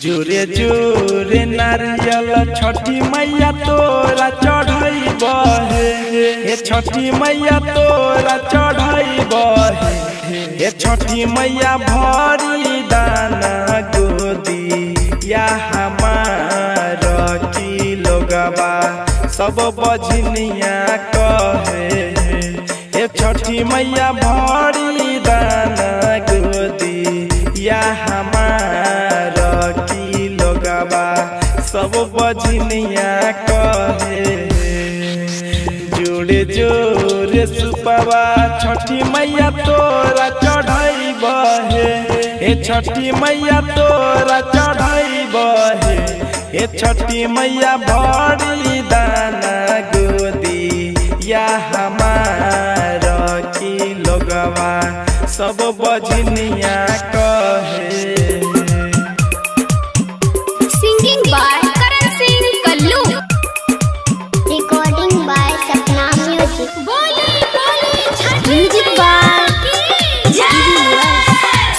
जोरे जोरे नारियल छठी मैया तोरा चढ़ाइब हे छठी मैया तोरा चढ़ाइब हे छठी मैया भरी दाना गोदी या हमार की लोगवा सब बजनिया कहे हे छठी मैया भरी दाना गोदी या हमार की लोगवा सब बजनिया कहे। जोड़े जोरे सुपवा छठी मैया तोरा चढ़ाइब हे छठी मैया तोरा चढ़ाइब हे छठी मैया भरी दाना गोदी या हमार की लोगवा सब बजनिया कहे। Singing by Karan Singh Kallu. Recording by Sapna Music. Boli boli Chhathi Music by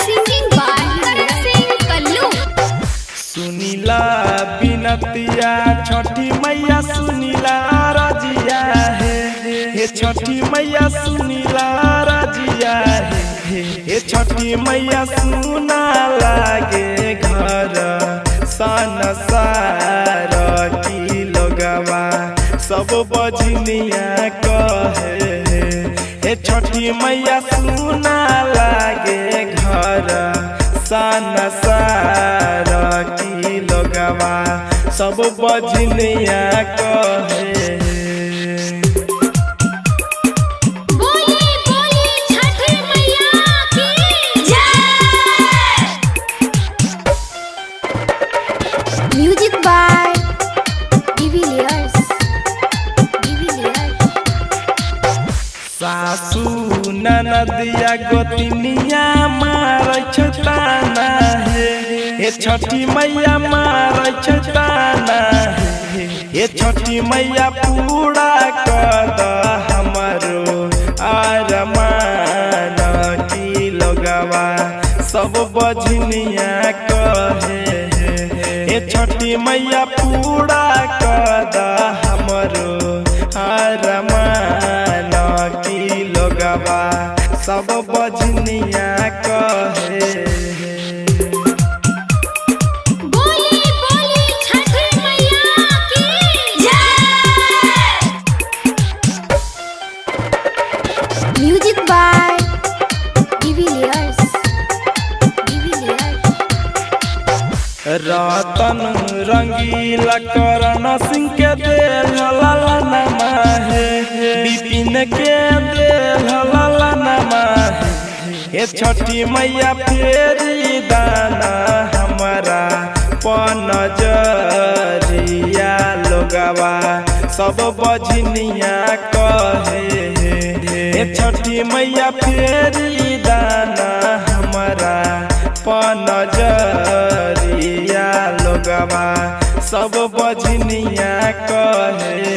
Singing by Karan Singh Kallu. सुनीला बिनतिया छठी मैया सुनीला रजिया हे छठी मैया सुनीला रजिया हे छठी मैया सुना लागे घर संसार की लोगवा सब बजनिया कहे हे छठी मैया सुना लागे घर संसार की लोगवा सब बजनिया कहे। Boli boli Chhathi Maiya ki jai. Music by Divilliers. सासू ननदिया गोतिनिया मारै छताना हे छठी मैया मारै छताना हे छठी मैया पूरा कर हमारो अरमान की लोगवा सब बजनिया कहे हे छठी मैया पूरा कर हमारो अरमान की लोगवा सब बजनिया कहे। Boli boli Chhathi Maiya ki jai. Music by Divilliers. रतन रंगीला करण सिंह के देल नमा हे विपिन के देल नमा हे छठी मैया फेरी दाना हमारा पनजरिया लोगवा सब बजनिया कहे हे छठी मैया फेरी दाना हमारा पनजरिया लोगवा सब बजनिया कहे।